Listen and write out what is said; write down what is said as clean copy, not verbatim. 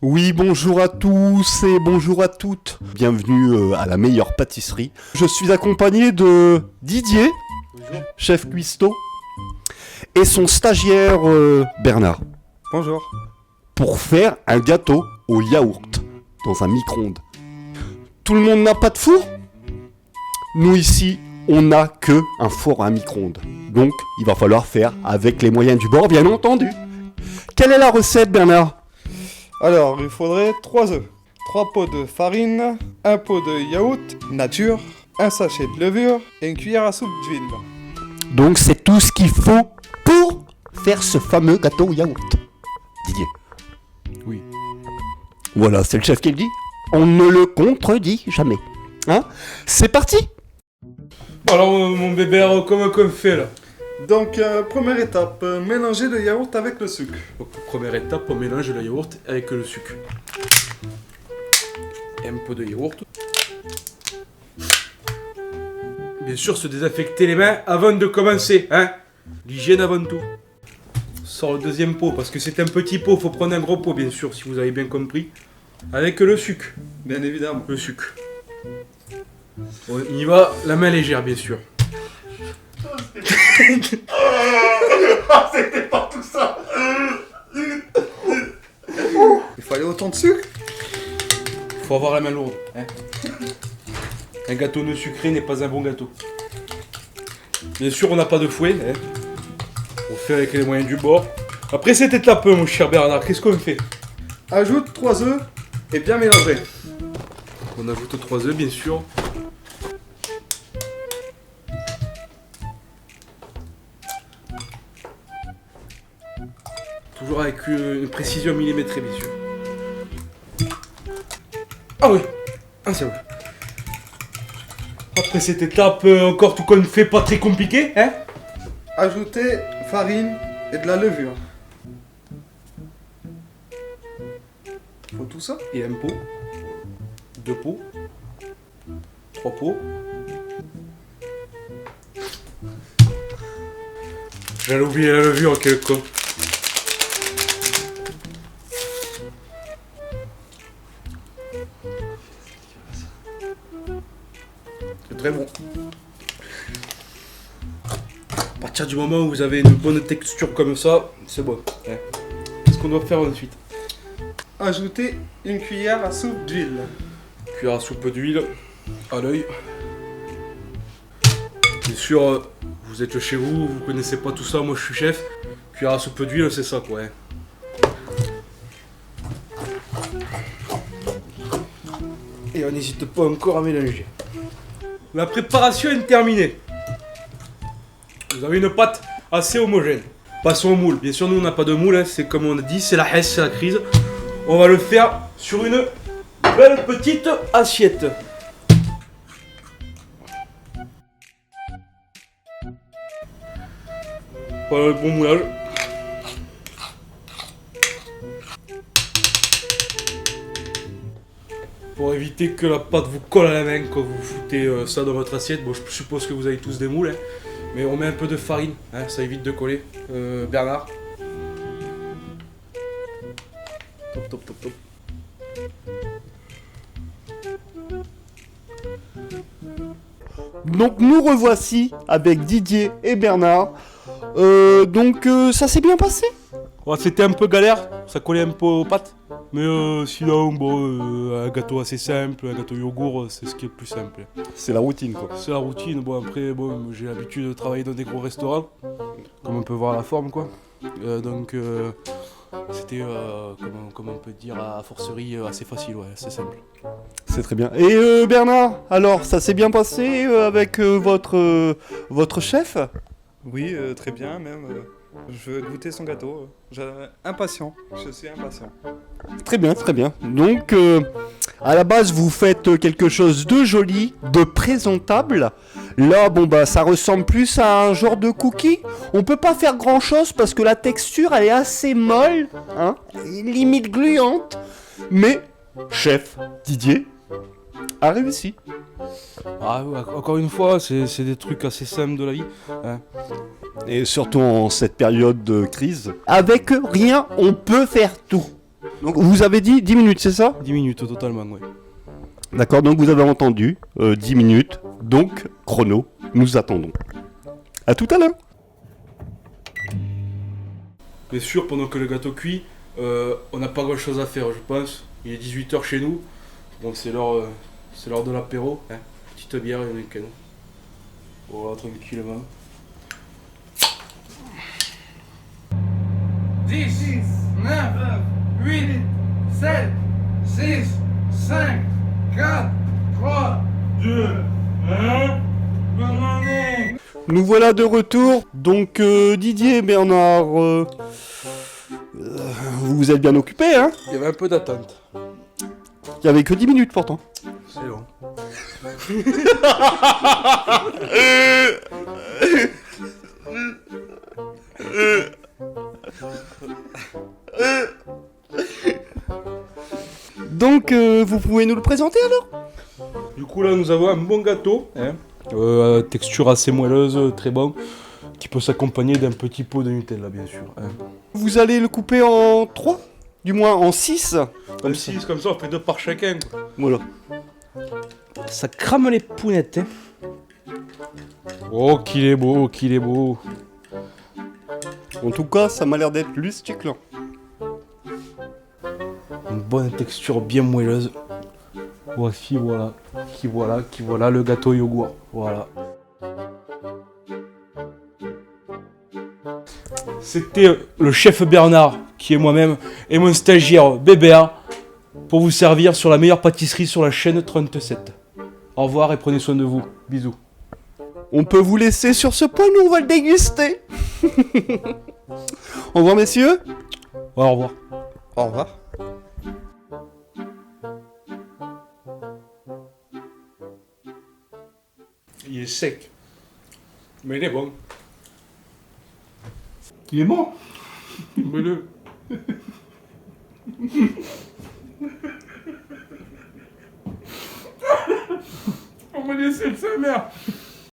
Oui, bonjour à tous et bonjour à toutes. Bienvenue à la meilleure pâtisserie. Je suis accompagné de Didier, Bonjour. chef cuistot, et son stagiaire Bernard, Bonjour. pour faire un gâteau au yaourt dans un micro-ondes. Tout le monde n'a pas de four? Nous ici, on n'a que un four à micro-ondes. Donc, il va falloir faire avec les moyens du bord, bien entendu. Quelle est la recette, Bernard? Alors, il faudrait 3 œufs, 3 pots de farine, un pot de yaourt nature, un sachet de levure et une cuillère à soupe d'huile. Donc c'est tout ce qu'il faut pour faire ce fameux gâteau au yaourt. Didier. Oui. Voilà, c'est le chef qui le dit. On ne le contredit jamais. Hein? C'est parti! Alors mon bébé, alors, comment qu'on fait là? Donc, première étape, mélanger le yaourt avec le sucre. Donc, première étape, on mélange le yaourt avec le sucre. Et un peu de yaourt. Bien sûr, se désinfecter les mains avant de commencer, hein? L'hygiène avant tout. On sort le deuxième pot, parce que c'est un petit pot, faut prendre un gros pot, bien sûr, si vous avez bien compris. Avec le sucre. Bien évidemment. Le sucre. On y va, la main légère, bien sûr. C'était pas tout ça. Il fallait autant de sucre. Faut avoir la main lourde, hein. Un gâteau non sucré n'est pas un bon gâteau. Bien sûr, on n'a pas de fouet, hein. On fait avec les moyens du bord. Après cette étape, mon cher Bernard, qu'est-ce qu'on fait? Ajoute 3 œufs et bien mélanger. On ajoute 3 œufs, bien sûr. Toujours avec une précision millimétrée, bien sûr. Ah oui, un seul. Après cette étape, encore tout qu'on ne fait pas très compliqué, hein? Ajoutez farine et de la levure. Faut tout ça. Et un pot, 2 pots, 3 pots. J'allais oublier la levure, quel con. C'est très bon. À partir du moment où vous avez une bonne texture comme ça, c'est bon. Ouais. Qu'est-ce qu'on doit faire ensuite? Ajoutez une cuillère à soupe d'huile. Cuillère à soupe d'huile à l'œil. Bien sûr, vous êtes chez vous, vous connaissez pas tout ça, moi je suis chef. Cuillère à soupe d'huile, c'est ça quoi. Hein. Et on n'hésite pas encore à mélanger. La préparation est terminée. Vous avez une pâte assez homogène. Passons au moule. Bien sûr, nous on n'a pas de moule, hein. C'est comme on a dit, c'est la hesse, c'est la crise. On va le faire sur une belle petite assiette. Voilà le bon moulage. Pour éviter que la pâte vous colle à la main quand vous foutez ça dans votre assiette. Bon, je suppose que vous avez tous des moules, hein. Mais on met un peu de farine, hein, ça évite de coller. Bernard. Top, top, top, top. Donc nous revoici avec Didier et Bernard. Ça s'est bien passé? Ouais, c'était un peu galère, ça collait un peu aux pâtes. Mais sinon, bon, un gâteau assez simple, un gâteau yogourt, c'est ce qui est le plus simple. C'est la routine quoi. C'est la routine. Bon, après, bon, j'ai l'habitude de travailler dans des gros restaurants, comme on peut voir la forme, quoi. C'était, comment on peut dire, à forcerie assez facile, ouais, c'est simple. C'est très bien. Et Bernard, alors ça s'est bien passé avec votre chef? Oui, très bien même. Je veux goûter son gâteau. Impatient. Je suis impatient. Très bien, très bien. Donc, à la base, vous faites quelque chose de joli, de présentable. Là, bon bah, ça ressemble plus à un genre de cookie. On peut pas faire grand chose parce que la texture, elle est assez molle, hein, limite gluante. Mais, chef Didier a réussi. Ah, ouais, encore une fois, c'est des trucs assez simples de la vie, hein. Et surtout en cette période de crise. Avec rien, on peut faire tout. Donc vous avez dit 10 minutes, c'est ça? 10 minutes totalement, ouais. D'accord, donc vous avez entendu 10 minutes, donc chrono, nous attendons. À tout à l'heure. Bien sûr, pendant que le gâteau cuit, on n'a pas grand chose à faire, je pense. Il est 18h chez nous, donc c'est l'heure de l'apéro. Hein. Petite bière et un week-end. Voilà, tranquillement. 10, 9, 8, 7, 6, 5, 4, 3, 2, 1. Bonne année! Nous voilà de retour. Donc Didier et Bernard, vous vous êtes bien occupés, hein? Il y avait un peu d'attente. Il y avait que 10 minutes pourtant. C'est long. Donc vous pouvez nous le présenter alors? Du coup, là, nous avons un bon gâteau. Hein. Texture assez moelleuse, très bon. Qui peut s'accompagner d'un petit pot de Nutella, bien sûr. Hein. Vous allez le couper en 3? Du moins en 6? Comme 6, comme ça, on fait 2 par chacun. Quoi. Voilà. Ça crame les pounettes. Hein. Oh, qu'il est beau, qu'il est beau. En tout cas, ça m'a l'air d'être lustique là. Une bonne texture bien moelleuse. Voici, voilà le gâteau yogourt. Voilà. C'était le chef Bernard, qui est moi-même, et mon stagiaire Bébert, pour vous servir sur la meilleure pâtisserie sur la chaîne 37. Au revoir et prenez soin de vous. Bisous. On peut vous laisser sur ce point, nous on va le déguster. Au revoir messieurs. Ouais, au revoir. Au revoir. Il est sec. Mais il est bon. Il est bon? Mais le... On m'a laissé le sa mère.